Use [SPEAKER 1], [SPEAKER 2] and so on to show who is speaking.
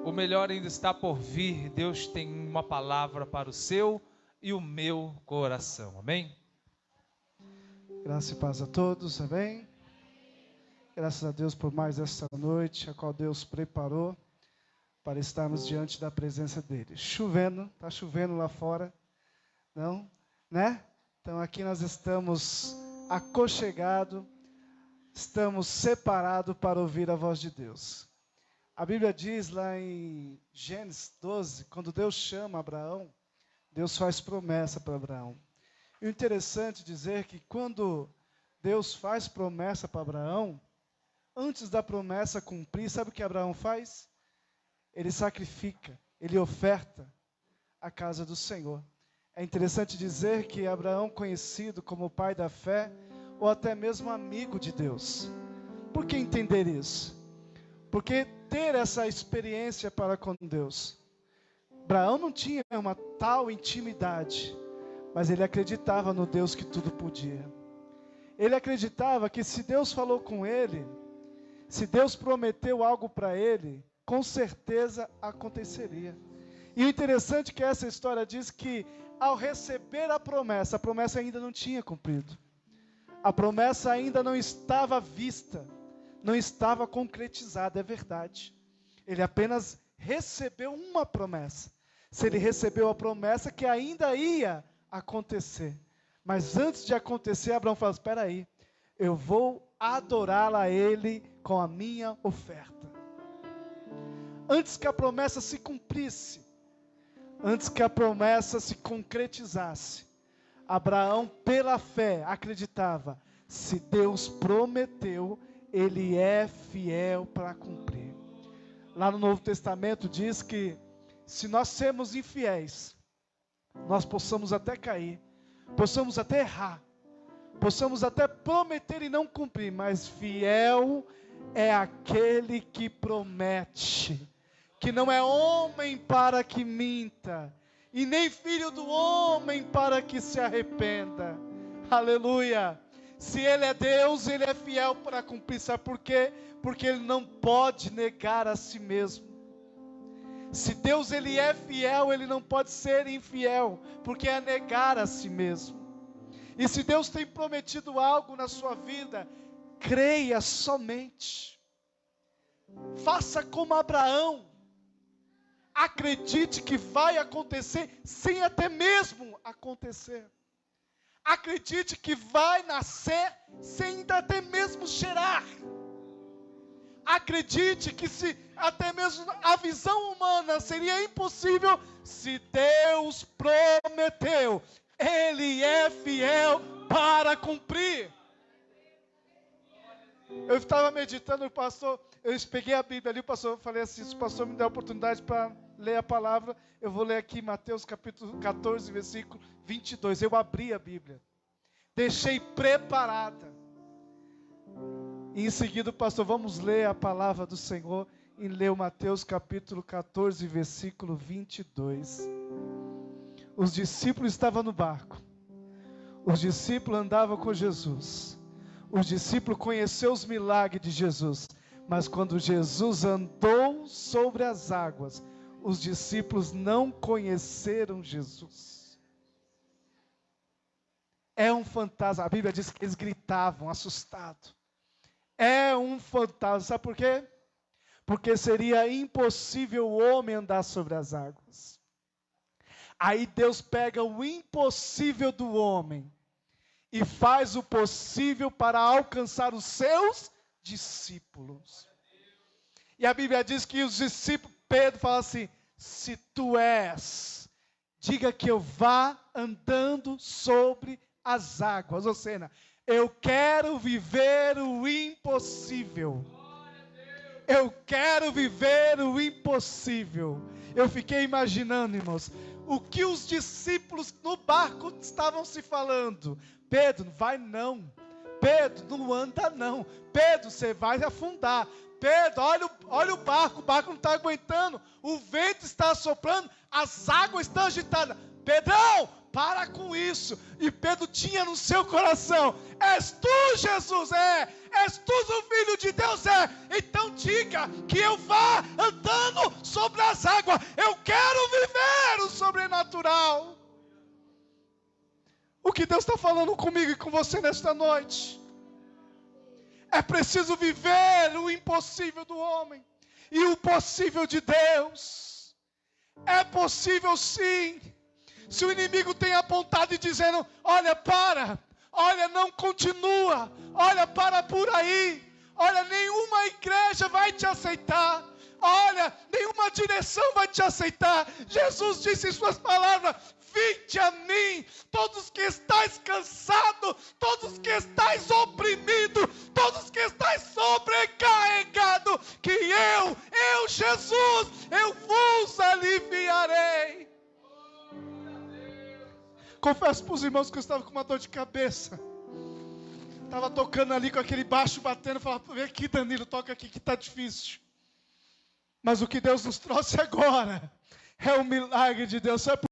[SPEAKER 1] O melhor ainda está por vir. Deus tem uma palavra para o seu e o meu coração. Amém?
[SPEAKER 2] Graça e paz a todos, amém? Graças a Deus por mais esta noite, a qual Deus preparou para estarmos diante da presença dEle. Chovendo, está chovendo lá fora, não? Né? Então aqui nós estamos aconchegados, estamos separados para ouvir a voz de Deus. A Bíblia diz lá em Gênesis 12, quando Deus chama Abraão, Deus faz promessa para Abraão. E o interessante dizer que quando Deus faz promessa para Abraão, antes da promessa cumprir, sabe o que Abraão faz? Ele sacrifica, ele oferta a casa do Senhor. É interessante dizer que Abraão, conhecido como o pai da fé, ou até mesmo amigo de Deus. Por que entender isso? Porque ter essa experiência para com Deus. Abraão não tinha uma tal intimidade, mas ele acreditava no Deus que tudo podia. Ele acreditava que se Deus falou com ele, se Deus prometeu algo para ele, com certeza aconteceria. E o interessante é que essa história diz que ao receber a promessa ainda não tinha cumprido. A promessa ainda não estava vista, não estava concretizada, é verdade. Ele apenas recebeu uma promessa. Se ele recebeu a promessa que ainda ia acontecer. Mas antes de acontecer, Abraão fala, espera aí, eu vou adorá-lo a ele com a minha oferta. Antes que a promessa se cumprisse, antes que a promessa se concretizasse, Abraão, pela fé, acreditava, se Deus prometeu, Ele é fiel para cumprir. Lá no Novo Testamento diz que se nós sermos infiéis, nós possamos até cair, possamos até errar, possamos até prometer e não cumprir, mas fiel é aquele que promete, que não é homem para que minta, e nem filho do homem para que se arrependa. Aleluia! Se Ele é Deus, Ele é fiel para cumprir. Sabe por quê? Porque Ele não pode negar a si mesmo. Se Deus Ele é fiel, Ele não pode ser infiel, porque é negar a si mesmo. E se Deus tem prometido algo na sua vida, creia somente. Faça como Abraão. Acredite que vai acontecer, sem até mesmo acontecer. Acredite que vai nascer, sem até mesmo cheirar. Acredite que se até mesmo a visão humana seria impossível, se Deus prometeu, Ele é fiel para cumprir. Eu estava meditando, o pastor, eu peguei a Bíblia ali, o pastor, falei assim, se o pastor me der a oportunidade para ler a palavra, eu vou ler aqui Mateus capítulo 14, versículo 22. Eu abri a Bíblia, deixei preparada. E em seguida, pastor, vamos ler a palavra do Senhor e ler o Mateus capítulo 14, versículo 22. Os discípulos estavam no barco. Os discípulos andavam com Jesus. Os discípulos conheceram os milagres de Jesus. Mas quando Jesus andou sobre as águas, os discípulos não conheceram Jesus. É um fantasma. A Bíblia diz que eles gritavam, assustados. É um fantasma. Sabe por quê? Porque seria impossível o homem andar sobre as águas. Aí Deus pega o impossível do homem e faz o possível para alcançar os seus discípulos. E a Bíblia diz que os discípulos, Pedro fala assim, se tu és, diga que eu vá andando sobre as águas. Ou seja, eu quero viver o impossível. Eu quero viver o impossível. Eu fiquei imaginando, irmãos, o que os discípulos no barco estavam se falando. Pedro, não vai não. Pedro, não anda não. Pedro, você vai afundar. Pedro, olha o barco não está aguentando. O vento está soprando, as águas estão agitadas. Pedrão, para com isso. E Pedro tinha no seu coração: és tu, Jesus? És tu o Filho de Deus? Então diga que eu vá andando sobre as águas. Eu quero viver o sobrenatural. O que Deus está falando comigo e com você nesta noite? É preciso viver o impossível do homem e o possível de Deus. É possível sim. Se o inimigo tem apontado e dizendo: olha, olha, não continua, olha, para por aí, olha, nenhuma igreja vai te aceitar, olha, nenhuma direção vai te aceitar. Jesus disse em suas palavras: vinde a mim, todos que estáis cansados, todos que estáis oprimidos, todos que estáis sobrecarregados, que eu, Jesus, eu vos aliviarei. Confesso para os irmãos que eu estava com uma dor de cabeça. Estava tocando ali com aquele baixo batendo, falava: vem aqui, Danilo, toca aqui que está difícil. Mas o que Deus nos trouxe agora é um milagre de Deus.